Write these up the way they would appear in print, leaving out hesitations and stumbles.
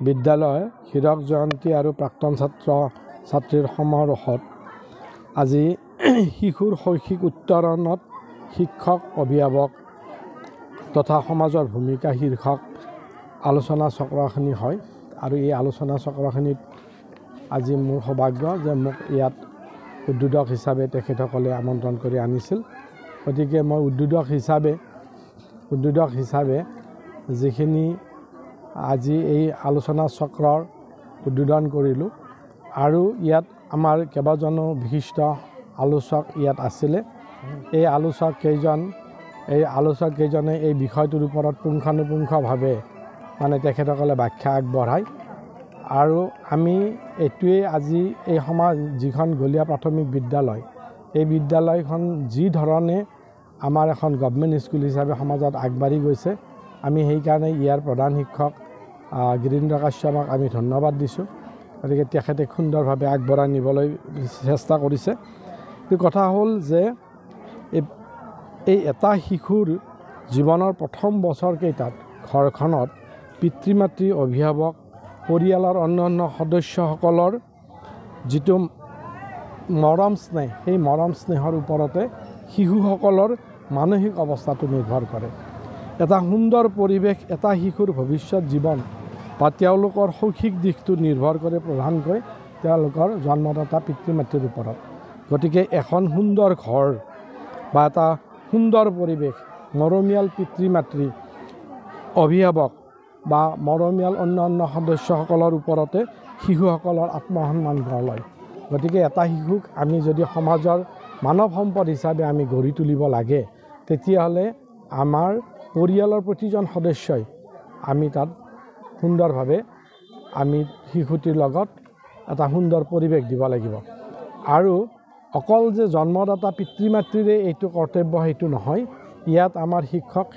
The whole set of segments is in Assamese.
বিদ্যালয় হীৰক জয়ন্তী আৰু প্ৰাক্তন ছাত্ৰ ছাত্ৰীৰ সমাৰোহত আজি শিশুৰ শৈক্ষিক উত্তৰণত শিক্ষক অভিভাৱক তথা সমাজৰ ভূমিকা শীৰ্ষক আলোচনা চক্ৰখিনি হয় আৰু এই আলোচনা চক্ৰখিনিত আজি মোৰ সৌভাগ্য যে মোক ইয়াত উদ্বোধক হিচাপে তেখেতসকলে আমন্ত্ৰণ কৰি আনিছিল। গতিকে মই উদ্বোধক হিচাপে যিখিনি আজি এই আলোচনা চক্ৰৰ উদ্বোধন কৰিলোঁ আৰু ইয়াত আমাৰ কেইবাজনো বিশিষ্ট আলোচক ইয়াত আছিলে। এই আলোচককেইজনে এই বিষয়টোৰ ওপৰত পুংখানুপুংখভাৱে মানে তেখেতসকলে ব্যাখ্যা আগবঢ়ায় আৰু আমি এইটোৱেই আজি এই যিখন গলীয়া প্ৰাথমিক বিদ্যালয়, এই বিদ্যালয়খন যি ধৰণে আমাৰ এখন গভৰ্ণমেণ্ট স্কুল হিচাপে সমাজত আগবাঢ়ি গৈছে, আমি সেইকাৰণে ইয়াৰ প্ৰধান শিক্ষক গিৰীন্দ্ৰ কাশ্যপক আমি ধন্যবাদ দিছোঁ। গতিকে তেখেতে সুন্দৰভাৱে আগবঢ়াই নিবলৈ চেষ্টা কৰিছে। কিন্তু কথা হ'ল যে এই এটা শিশুৰ জীৱনৰ প্ৰথম বছৰকেইটাত ঘৰখনত পিতৃ মাতৃ অভিভাৱক পৰিয়ালৰ অন্যান্য সদস্যসকলৰ যিটো মৰম স্নেহ, সেই মৰম স্নেহৰ ওপৰতে শিশুসকলৰ মানসিক অৱস্থাটো নিৰ্ভৰ কৰে। এটা সুন্দৰ পৰিৱেশ এটা শিশুৰ ভৱিষ্যত জীৱন বা তেওঁলোকৰ শৈক্ষিক দিশটো নিৰ্ভৰ কৰে প্ৰধানকৈ তেওঁলোকৰ জন্মদাতা পিতৃ মাতৃৰ ওপৰত। গতিকে এখন সুন্দৰ ঘৰ বা এটা সুন্দৰ পৰিৱেশ, মৰমীয়াল পিতৃ মাতৃ অভিভাৱক বা মৰমীয়াল অন্যান্য সদস্যসকলৰ ওপৰতে শিশুসকলৰ আত্মসন্মান গঢ় লয়। গতিকে এটা শিশুক আমি যদি সমাজৰ মানৱ সম্পদ হিচাপে আমি গঢ়ি তুলিব লাগে, তেতিয়াহ'লে আমাৰ পৰিয়ালৰ প্ৰতিজন সদস্যই আমি তাত সুন্দৰভাৱে আমি শিশুটিৰ লগত এটা সুন্দৰ পৰিৱেশ দিব লাগিব। আৰু অকল যে জন্মদাতা পিতৃ মাতৃৰে এইটো কৰ্তব্য সেইটো নহয়, ইয়াত আমাৰ শিক্ষক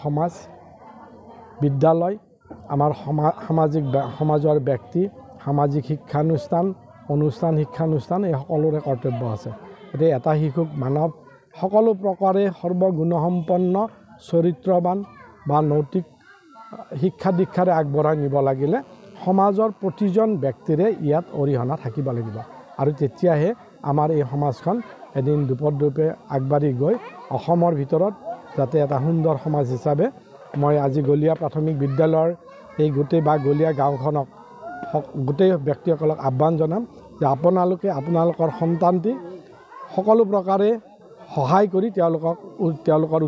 সমাজ, বিদ্যালয়, আমাৰ সমাজৰ ব্যক্তি, সামাজিক শিক্ষানুষ্ঠান, শিক্ষানুষ্ঠান এই সকলোৰে কৰ্তব্য আছে। গতিকে এটা শিশুক সকলো প্ৰকাৰে সৰ্বগুণসম্পন্ন চৰিত্ৰৱান বা নৈতিক শিক্ষা দীক্ষাৰে আগবঢ়াই নিব লাগিলে সমাজৰ প্ৰতিজন ব্যক্তিৰে ইয়াত অৰিহণা থাকিব লাগিব। আৰু তেতিয়াহে আমাৰ এই সমাজখন এদিন দুপদৰূপে আগবাঢ়ি গৈ অসমৰ ভিতৰত যাতে এটা সুন্দৰ সমাজ হিচাপে মই আজি গলীয়া প্ৰাথমিক বিদ্যালয়ৰ এই গোটেই বা গলীয়া গাঁওখনক গোটেই ব্যক্তিসকলক আহ্বান জনাম যে আপোনালোকে আপোনালোকৰ সন্তানটি সকলো প্ৰকাৰে সহায় কৰি তেওঁলোকৰ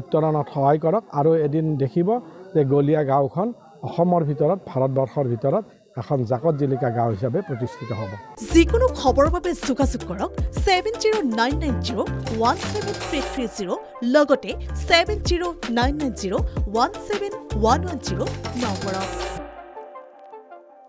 উত্তৰণত সহায় কৰক আৰু এদিন দেখিব যে গলীয়া গাঁওখন অসমৰ ভিতৰত ভাৰতবৰ্ষৰ ভিতৰত এখন জাকত জিলিকা গাঁও হিচাপে প্ৰতিষ্ঠিত হ'ব। যিকোনো খবৰৰ বাবে যোগাযোগ কৰক 7099017330 লগতে 7099017110 নম্বৰত।